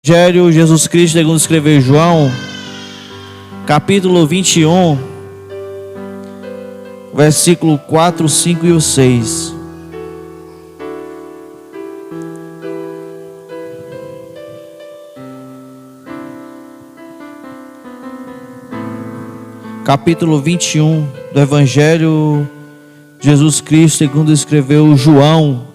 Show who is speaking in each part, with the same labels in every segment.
Speaker 1: Evangelho Jesus Cristo segundo escreveu João, capítulo 21, versículo 4, 5 e 6. Capítulo 21 do Evangelho Jesus Cristo segundo escreveu João.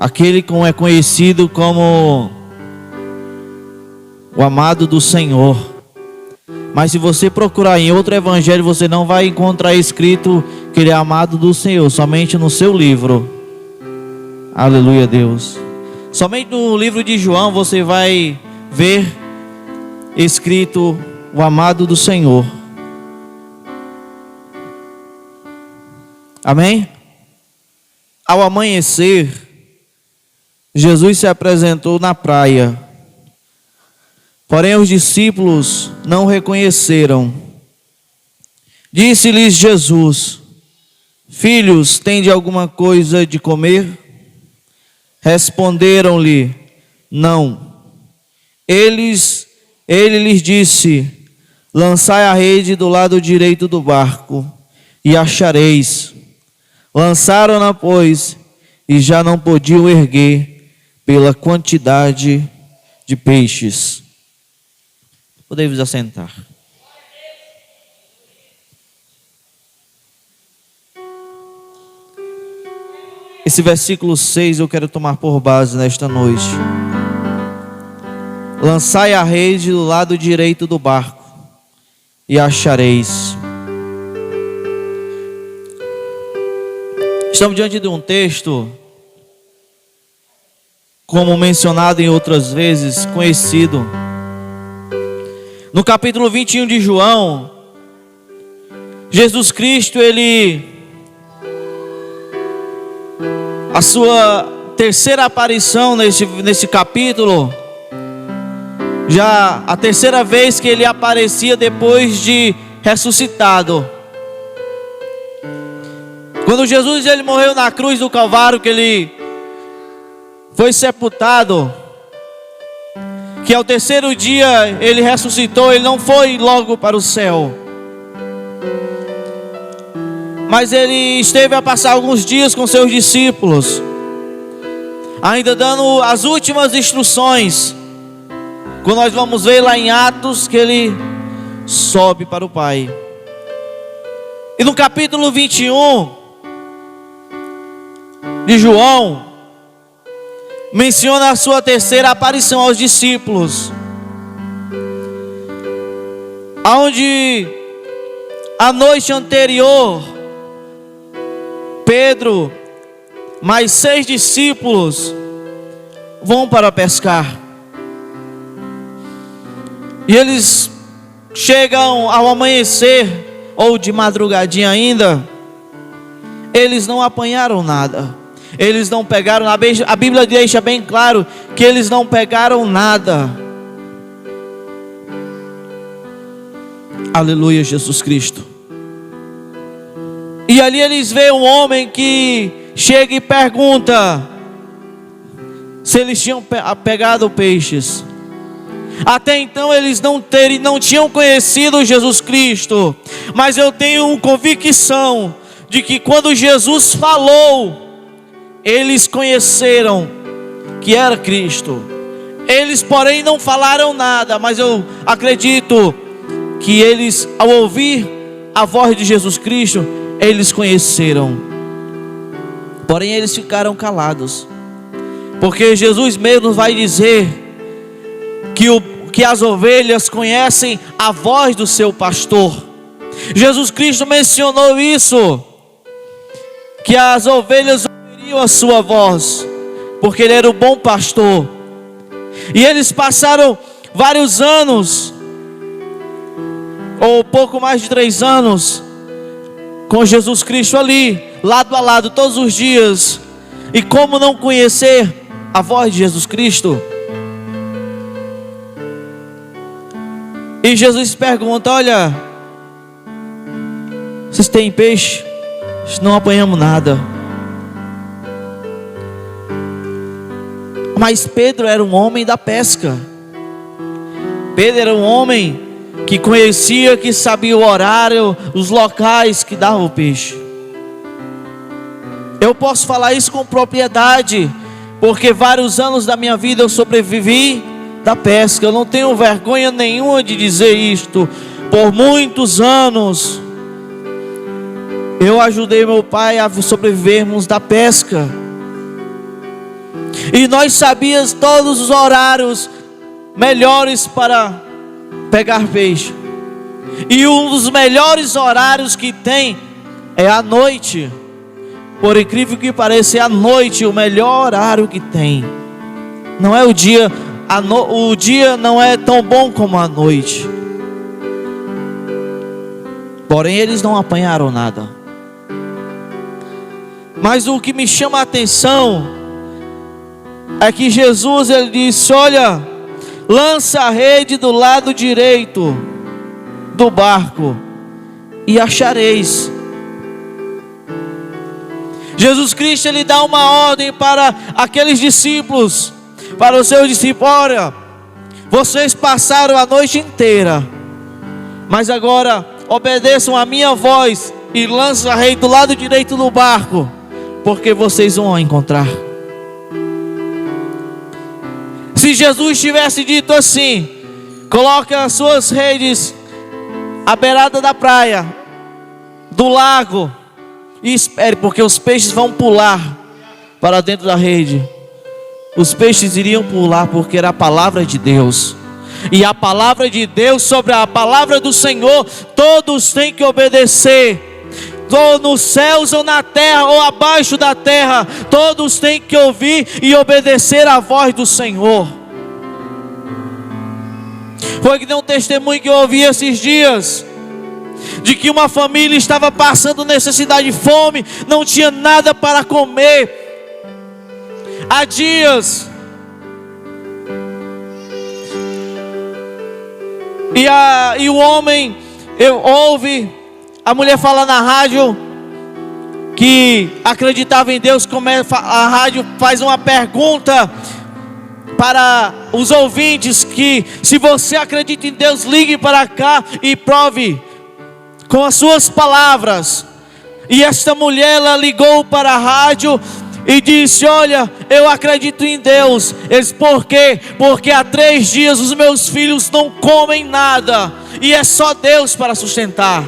Speaker 1: Aquele que é conhecido como o amado do Senhor. Mas se você procurar em outro evangelho, você não vai encontrar escrito que ele é amado do Senhor, somente no seu livro. Aleluia, Deus. Somente no livro de João você vai ver escrito o amado do Senhor. Amém? Ao amanhecer, Jesus se apresentou na praia, porém os discípulos não o reconheceram. Disse-lhes Jesus: Filhos, tende alguma coisa de comer? Responderam-lhe: Não. Ele lhes disse: Lançai a rede do lado direito do barco, e achareis. Lançaram-na, pois, e já não podiam erguer pela quantidade de peixes. Podemos assentar. Esse versículo 6 eu quero tomar por base nesta noite. Lançai a rede do lado direito do barco, e achareis. Estamos diante de um texto, como mencionado em outras vezes, conhecido. No capítulo 21 de João, Jesus Cristo, a sua terceira aparição nesse capítulo, já a terceira vez que ele aparecia depois de ressuscitado. Quando Jesus ele morreu na cruz do Calvário, que ele foi sepultado, que ao terceiro dia ele ressuscitou, ele não foi logo para o céu, mas ele esteve a passar alguns dias com seus discípulos, ainda dando as últimas instruções. Quando nós vamos ver lá em Atos que ele sobe para o Pai. E no capítulo 21 de João, menciona a sua terceira aparição aos discípulos, aonde a noite anterior Pedro mais 6 discípulos vão para pescar, e eles chegam ao amanhecer ou de madrugadinha ainda. Eles não apanharam nada, eles não pegaram, a Bíblia deixa bem claro que eles não pegaram nada. Aleluia, Jesus Cristo. E ali eles veem um homem que chega e pergunta se eles tinham pegado peixes. Até então eles não tinham conhecido Jesus Cristo, mas eu tenho convicção de que quando Jesus falou, eles conheceram que era Cristo. Eles, porém, não falaram nada, mas eu acredito que eles, ao ouvir a voz de Jesus Cristo, eles conheceram. Porém, eles ficaram calados, porque Jesus mesmo vai dizer que as ovelhas conhecem a voz do seu pastor. Jesus Cristo mencionou isso, que as ovelhas ouviriam a sua voz, porque ele era o bom pastor. E eles passaram vários anos, ou pouco mais de 3 anos, com Jesus Cristo ali, lado a lado, todos os dias. E como não conhecer a voz de Jesus Cristo? E Jesus pergunta: olha, vocês têm peixe? Não apanhamos nada. Mas Pedro era um homem da pesca. Pedro era um homem que conhecia, que sabia o horário, os locais que davam o peixe. Eu posso falar isso com propriedade, porque vários anos da minha vida eu sobrevivi da pesca. Eu não tenho vergonha nenhuma de dizer isto. Por muitos anos eu ajudei meu pai a sobrevivermos da pesca. E nós sabíamos todos os horários melhores para pegar peixe. E um dos melhores horários que tem é à noite. Por incrível que pareça, é à noite o melhor horário que tem. Não é o dia. O dia não é tão bom como a noite. Porém, eles não apanharam nada. Mas o que me chama a atenção é que Jesus, ele disse: olha, lança a rede do lado direito do barco e achareis. Jesus Cristo, ele dá uma ordem para aqueles discípulos, para os seus discípulos: olha, vocês passaram a noite inteira, mas agora obedeçam a minha voz e lança a rede do lado direito do barco, porque vocês vão encontrar. Se Jesus tivesse dito assim: coloca as suas redes à beirada da praia, do lago, e espere, porque os peixes vão pular para dentro da rede. Os peixes iriam pular, porque era a palavra de Deus. E a palavra de Deus, sobre a palavra do Senhor, todos têm que obedecer. Ou nos céus, ou na terra, ou abaixo da terra, todos têm que ouvir e obedecer a voz do Senhor. Foi que deu um testemunho que eu ouvi esses dias, de que uma família estava passando necessidade de fome, não tinha nada para comer há dias. E o homem, ouve a mulher falar na rádio que acreditava em Deus. A rádio faz uma pergunta para os ouvintes, que se você acredita em Deus, ligue para cá e prove com as suas palavras. E esta mulher, ela ligou para a rádio e disse: olha, eu acredito em Deus. Eles: por quê? Porque há 3 dias os meus filhos não comem nada, e é só Deus para sustentar.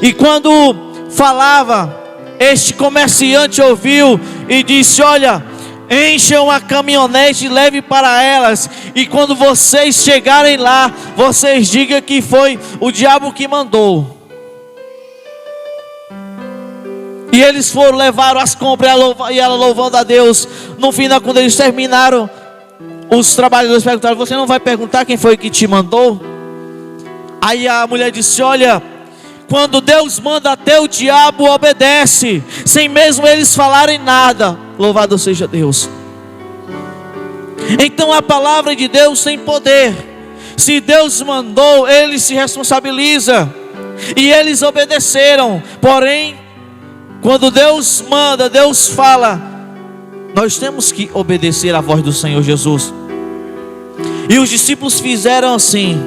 Speaker 1: E quando falava, este comerciante ouviu e disse: olha, encha uma caminhonete e leve para elas, e quando vocês chegarem lá, vocês digam que foi o diabo que mandou. E eles foram, levaram as compras, e ela louvando a Deus. No final, quando eles terminaram, os trabalhadores perguntaram: você não vai perguntar quem foi que te mandou? Aí a mulher disse: olha, quando Deus manda, até o diabo obedece, sem mesmo eles falarem nada. Louvado seja Deus. Então a palavra de Deus tem poder. Se Deus mandou, Ele se responsabiliza. E eles obedeceram. Porém, quando Deus manda, Deus fala, nós temos que obedecer à voz do Senhor Jesus. E os discípulos fizeram assim.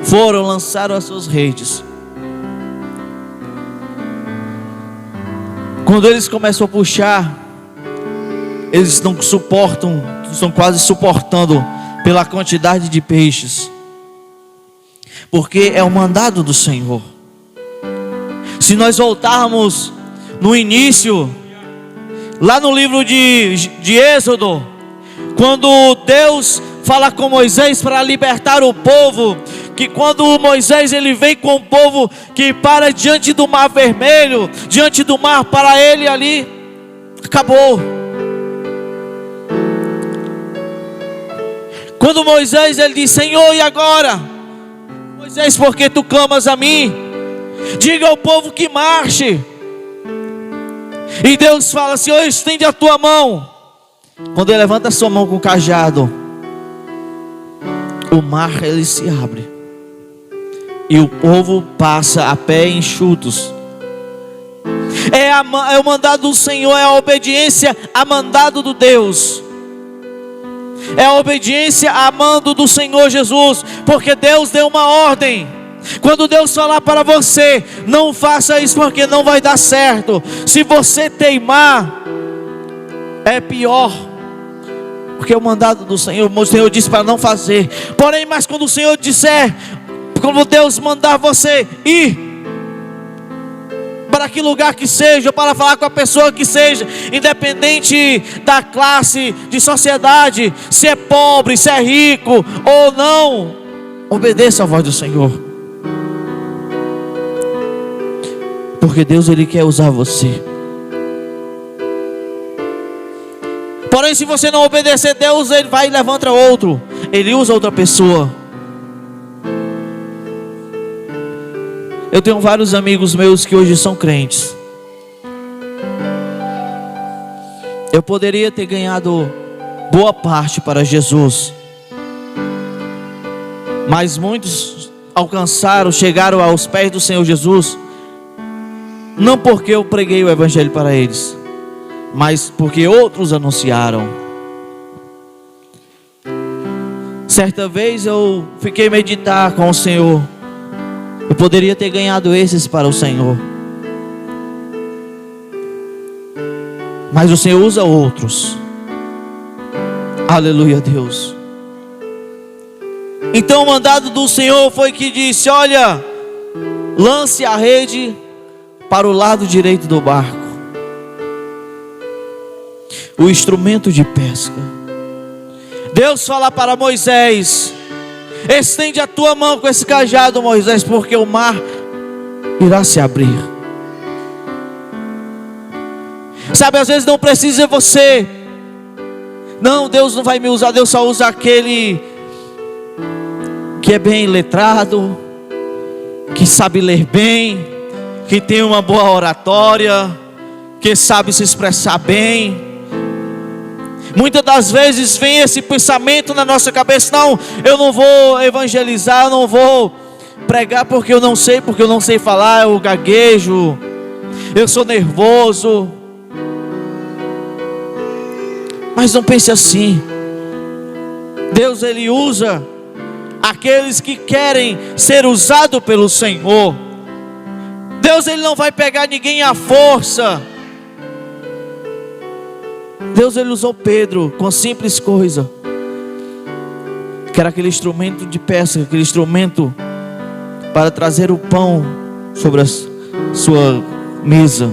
Speaker 1: Foram, lançaram as suas redes. Quando eles começam a puxar, eles não suportam, estão quase suportando pela quantidade de peixes, porque é o mandado do Senhor. Se nós voltarmos no início, lá no livro de Êxodo, quando Deus fala com Moisés para libertar o povo, que quando Moisés ele vem com o povo que para diante do mar vermelho, diante do mar, para ele ali, acabou. Quando Moisés ele diz: Senhor, e agora? Moisés, porque tu clamas a mim? Diga ao povo que marche. E Deus fala: Senhor, estende a tua mão. Quando ele levanta a sua mão com o cajado, o mar ele se abre, e o povo passa a pé enxutos. É o mandado do Senhor, é a obediência a mandado do Deus. É a obediência a mando do Senhor Jesus, porque Deus deu uma ordem. Quando Deus falar para você, não faça isso porque não vai dar certo. Se você teimar, é pior, porque o mandado do Senhor, o Senhor disse para não fazer. Porém, mas quando o Senhor disser, quando Deus mandar você ir para que lugar que seja, para falar com a pessoa que seja, independente da classe de sociedade, se é pobre, se é rico ou não, obedeça a voz do Senhor, porque Deus, Ele quer usar você. Porém, se você não obedecer a Deus, Ele vai e levanta outro, Ele usa outra pessoa. Eu tenho vários amigos meus que hoje são crentes. Eu poderia ter ganhado boa parte para Jesus, mas muitos alcançaram, chegaram aos pés do Senhor Jesus, não porque eu preguei o Evangelho para eles, mas porque outros anunciaram. Certa vez eu fiquei meditar com o Senhor. Eu poderia ter ganhado esses para o Senhor, mas o Senhor usa outros. Aleluia, Deus. Então o mandado do Senhor foi que disse: olha, lance a rede para o lado direito do barco, o instrumento de pesca. Deus fala para Moisés: estende a tua mão com esse cajado, Moisés, porque o mar irá se abrir. Sabe, às vezes não precisa você. Não, Deus não vai me usar. Deus só usa aquele que é bem letrado, que sabe ler bem, que tem uma boa oratória, que sabe se expressar bem. Muitas das vezes vem esse pensamento na nossa cabeça: não, eu não vou evangelizar, eu não vou pregar porque eu não sei falar, eu gaguejo, eu sou nervoso. Mas não pense assim. Deus, Ele usa aqueles que querem ser usados pelo Senhor. Deus, Ele não vai pegar ninguém à força. Deus, Ele usou Pedro com simples coisa, que era aquele instrumento de pesca, aquele instrumento para trazer o pão sobre a sua mesa.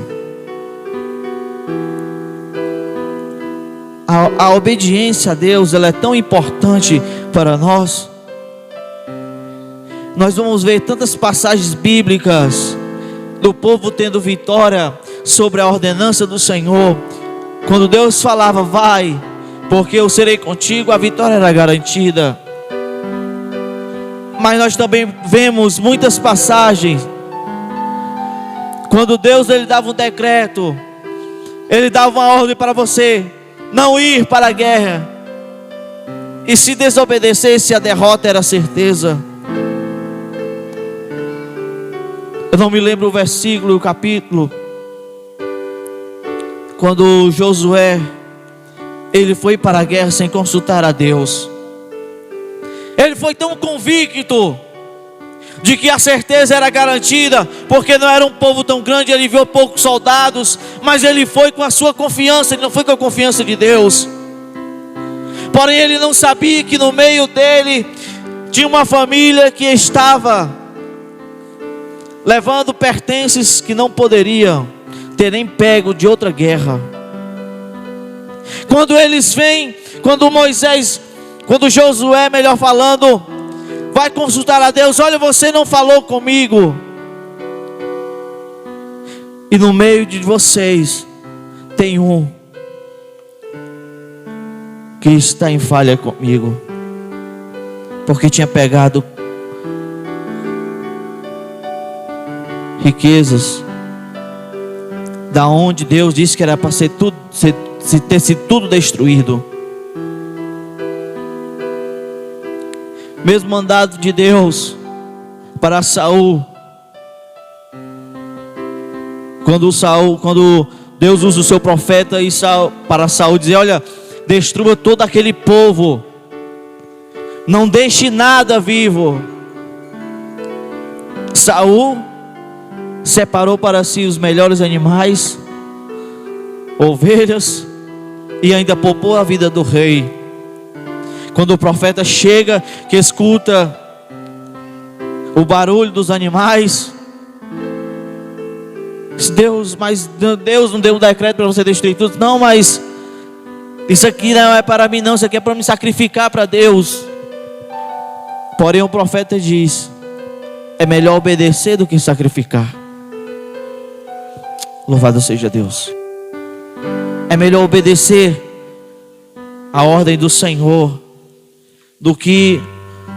Speaker 1: A obediência a Deus, ela é tão importante para nós. Nós vamos ver tantas passagens bíblicas do povo tendo vitória sobre a ordenança do Senhor. Quando Deus falava: vai, porque eu serei contigo, a vitória era garantida. Mas nós também vemos muitas passagens quando Deus, Ele dava um decreto, Ele dava uma ordem para você não ir para a guerra, e se desobedecesse, a derrota era certeza. Eu não me lembro o versículo, o capítulo, quando Josué, ele foi para a guerra sem consultar a Deus. Ele foi tão convicto de que a certeza era garantida, porque não era um povo tão grande, ele viu poucos soldados, mas ele foi com a sua confiança, ele não foi com a confiança de Deus. Porém, ele não sabia que no meio dele tinha uma família que estava levando pertences que não poderiam ter nem pego de outra guerra. Quando eles vêm, quando Josué, melhor falando, vai consultar a Deus: olha, você não falou comigo, e no meio de vocês tem um que está em falha comigo, porque tinha pegado riquezas da onde Deus disse que era para ter sido tudo destruído. Mesmo mandado de Deus para Saul, quando Deus usa o seu profeta para Saul dizer: olha, destrua todo aquele povo, não deixe nada vivo. Saul separou para si os melhores animais, ovelhas, e ainda poupou a vida do rei. Quando o profeta chega, que escuta o barulho dos animais, mas Deus não deu um decreto para você destruir tudo. Não, mas isso aqui não é para mim não, isso aqui é para me sacrificar para Deus. Porém o profeta diz: é melhor obedecer do que sacrificar. Louvado seja Deus. É melhor obedecer a ordem do Senhor do que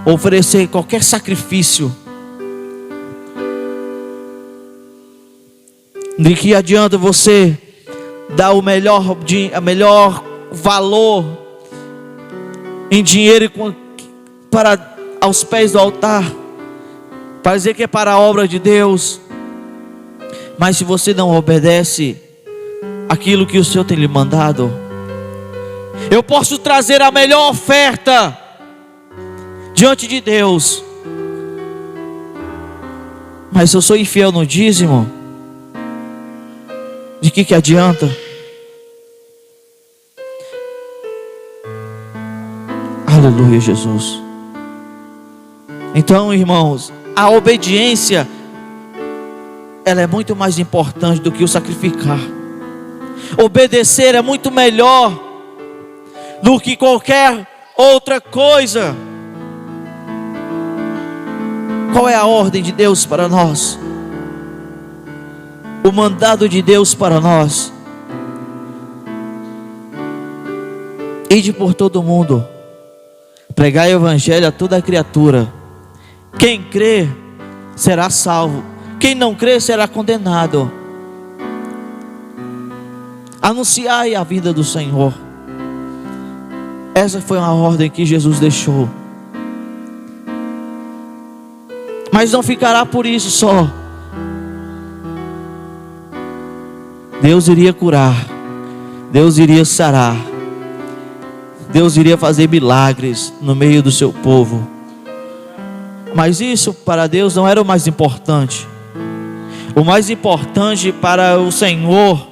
Speaker 1: oferecer qualquer sacrifício. De que adianta você dar o melhor valor em dinheiro para aos pés do altar, para dizer que é para a obra de Deus, mas se você não obedece aquilo que o Senhor tem lhe mandado? Eu posso trazer a melhor oferta diante de Deus, mas se eu sou infiel no dízimo, de que adianta? Aleluia, Jesus. Então, irmãos, a obediência, ela é muito mais importante do que o sacrificar. Obedecer é muito melhor do que qualquer outra coisa. Qual é a ordem de Deus para nós? O mandado de Deus para nós: ide por todo mundo, pregai o evangelho a toda criatura. Quem crê será salvo, quem não crê será condenado. Anunciai a vinda do Senhor. Essa foi uma ordem que Jesus deixou. Mas não ficará por isso só. Deus iria curar, Deus iria sarar, Deus iria fazer milagres no meio do seu povo. Mas isso para Deus não era o mais importante. O mais importante para o Senhor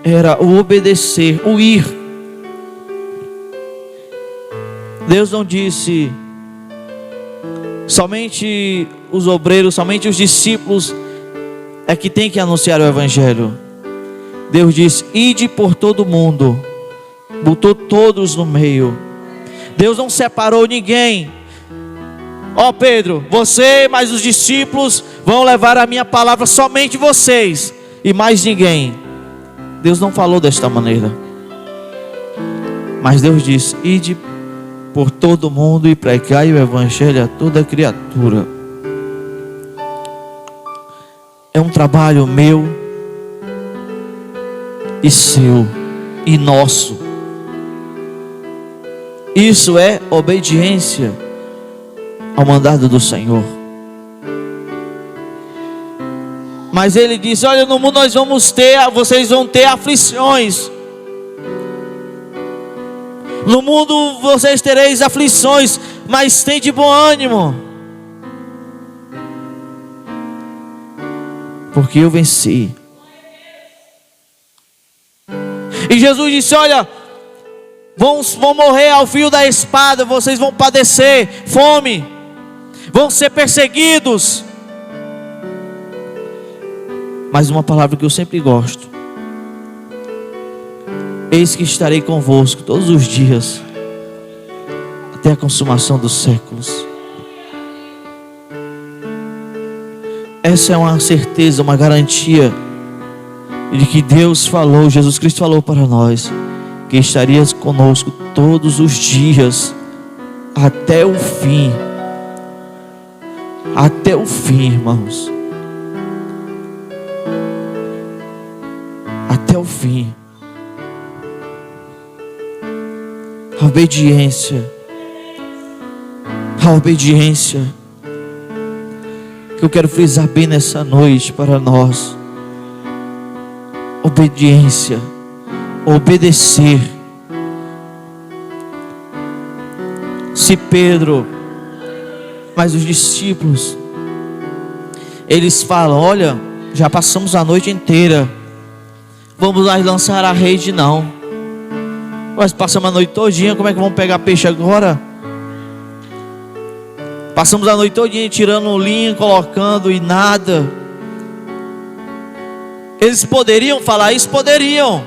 Speaker 1: era o obedecer, o ir. Deus não disse somente os obreiros, somente os discípulos é que tem que anunciar o evangelho. Deus disse: ide por todo mundo. Botou todos no meio. Deus não separou ninguém. Ó Pedro, você mais os discípulos vão levar a minha palavra, somente vocês e mais ninguém. Deus não falou desta maneira. Mas Deus disse: ide por todo mundo e pregai o evangelho a toda criatura. É um trabalho meu e seu e nosso. Isso é obediência ao mandado do Senhor. Mas ele disse: olha, no mundo vocês vão ter aflições. No mundo vocês tereis aflições, mas tem de bom ânimo, porque eu venci. E Jesus disse: olha, vão morrer ao fio da espada, vocês vão padecer fome, vão ser perseguidos. Mas uma palavra que eu sempre gosto: eis que estarei convosco todos os dias, até a consumação dos séculos. Essa é uma certeza, uma garantia de que Deus falou, Jesus Cristo falou para nós, que estarias conosco todos os dias, até o fim. Até o fim, irmãos. Até o fim. A obediência. A obediência. Que eu quero frisar bem nessa noite para nós. Obediência. Obedecer Se Pedro, mas os discípulos, eles falam: olha, já passamos a noite inteira, vamos lá lançar a rede? Não, nós passamos a noite todinha, como é que vamos pegar peixe agora? Passamos a noite todinha tirando linha, colocando e nada. Eles poderiam falar isso? Poderiam,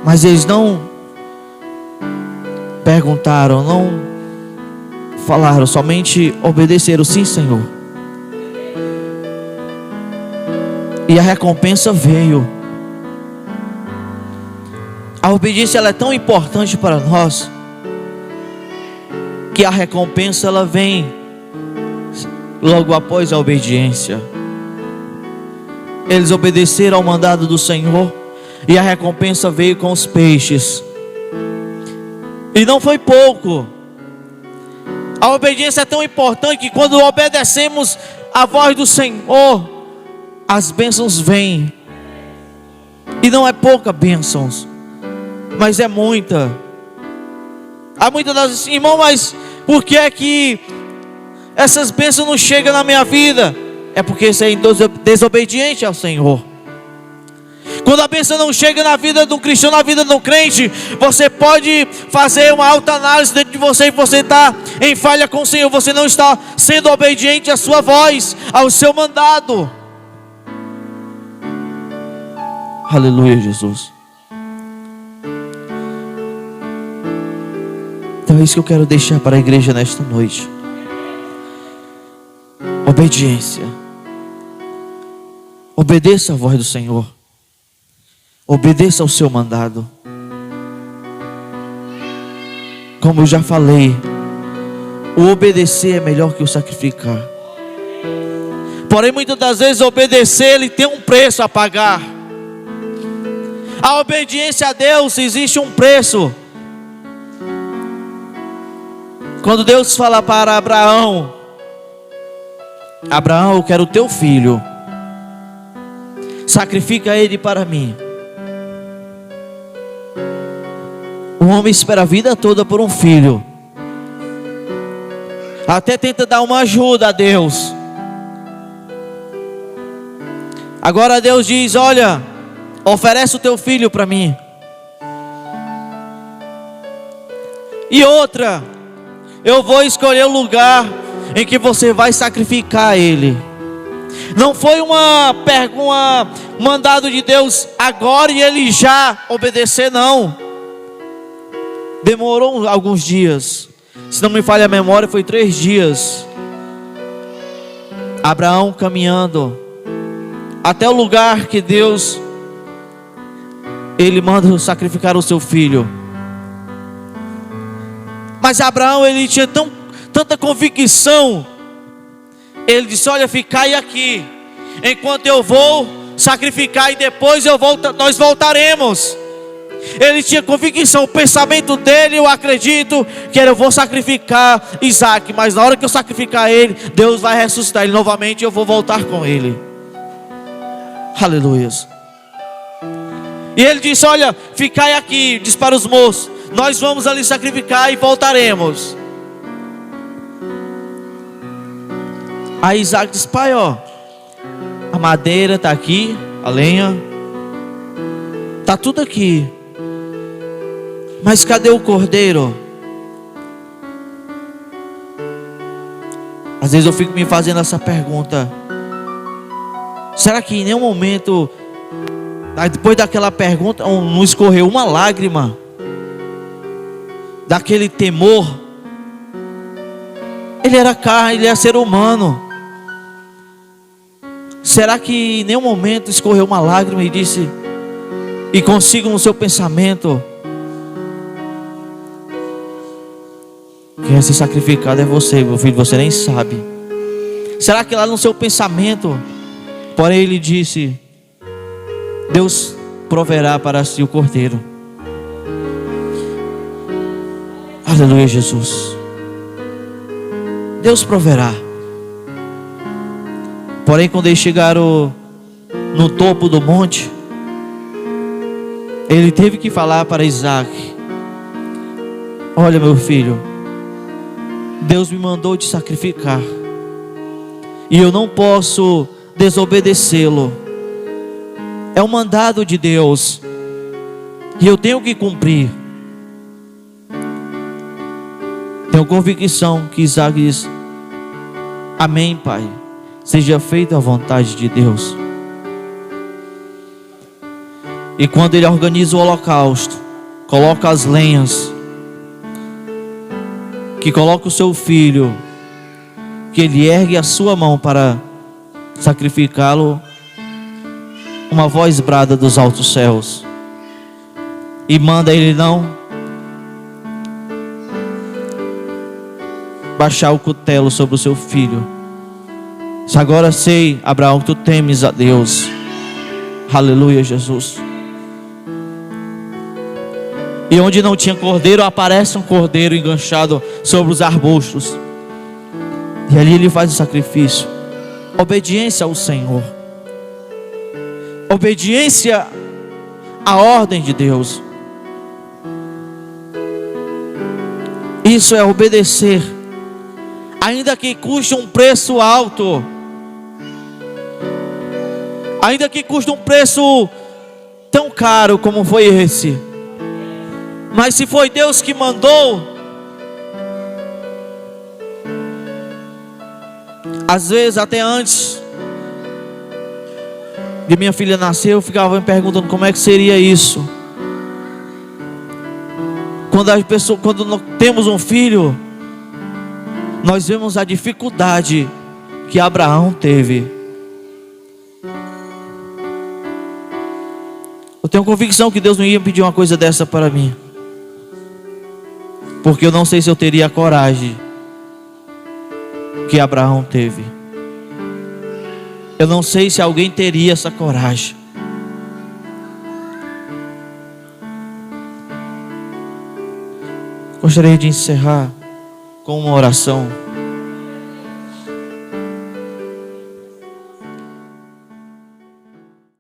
Speaker 1: mas eles não perguntaram, não falaram, somente obedeceram. Sim, Senhor. E a recompensa veio. A obediência, ela é tão importante para nós, que a recompensa, ela vem logo após a obediência. Eles obedeceram ao mandado do Senhor, e a recompensa veio com os peixes. E não foi pouco. A obediência é tão importante que quando obedecemos a voz do Senhor, as bênçãos vêm. E não é pouca bênçãos, mas é muita. Há muitas das vezes, irmão, mas por que é que essas bênçãos não chegam na minha vida? É porque você é desobediente ao Senhor. Quando a bênção não chega na vida do cristão, na vida do crente, você pode fazer uma autoanálise dentro de você, e você está em falha com o Senhor. Você não está sendo obediente à sua voz, ao seu mandado. Aleluia, Jesus. Então é isso que eu quero deixar para a igreja nesta noite. Obediência. Obedeça a voz do Senhor. Obedeça ao seu mandado. Como eu já falei, o obedecer é melhor que o sacrificar. Porém, muitas das vezes obedecer, ele tem um preço a pagar. A obediência a Deus, existe um preço. Quando Deus fala para Abraão: Abraão, eu quero o teu filho, sacrifica ele para mim. O homem espera a vida toda por um filho, até tenta dar uma ajuda a Deus. Agora Deus diz: olha, oferece o teu filho para mim. E outra, eu vou escolher o lugar em que você vai sacrificar ele. Não foi uma mandado de Deus agora e ele já obedecer, não. Demorou alguns dias. Se não me falha a memória, foi 3 dias. Abraão caminhando até o lugar que Deus, ele manda sacrificar o seu filho. Mas Abraão, ele tinha tanta convicção. Ele disse: olha, ficai aqui, enquanto eu vou sacrificar, e depois nós voltaremos. Ele tinha convicção. O pensamento dele, eu acredito, que era: eu vou sacrificar Isaac, mas na hora que eu sacrificar ele, Deus vai ressuscitar ele novamente, e eu vou voltar com ele. Aleluia. E ele disse: olha, ficai aqui, diz para os moços, nós vamos ali sacrificar e voltaremos. Aí Isaac disse: pai, ó, a madeira está aqui, a lenha, está tudo aqui, mas cadê o cordeiro? Às vezes eu fico me fazendo essa pergunta: será que em nenhum momento, depois daquela pergunta, não escorreu uma lágrima daquele temor? Ele era carne, ele era ser humano. Será que em nenhum momento escorreu uma lágrima e disse, e consigo no seu pensamento: quem vai ser sacrificado é você, meu filho, você nem sabe. Será que lá no seu pensamento, porém ele disse: Deus proverá para si o cordeiro. Aleluia, Jesus. Deus proverá. Porém, quando eles chegaram no topo do monte, ele teve que falar para Isaac: olha, meu filho, Deus me mandou te sacrificar, e eu não posso desobedecê-lo. É um mandado de Deus, e eu tenho que cumprir. Tenho convicção que Isaac diz: amém, pai, seja feita a vontade de Deus. E quando ele organiza o holocausto, coloca as lenhas, que coloca o seu filho, que ele ergue a sua mão para sacrificá-lo, uma voz brada dos altos céus e manda ele não baixar o cutelo sobre o seu filho. Se agora sei, Abraão, que tu temes a Deus. Aleluia, Jesus. E onde não tinha cordeiro, aparece um cordeiro enganchado sobre os arbustos. E ali ele faz o sacrifício. Obediência ao Senhor. Obediência à ordem de Deus. Isso é obedecer, ainda que custe um preço alto, ainda que custe um preço tão caro como foi esse. Mas se foi Deus que mandou, às vezes até antes de minha filha nascer, eu ficava me perguntando como é que seria isso. Quando nós temos um filho, nós vemos a dificuldade que Abraão teve. Eu tenho convicção que Deus não ia pedir uma coisa dessa para mim, porque eu não sei se eu teria a coragem que Abraão teve. Eu não sei se alguém teria essa coragem. Gostaria de encerrar com uma oração.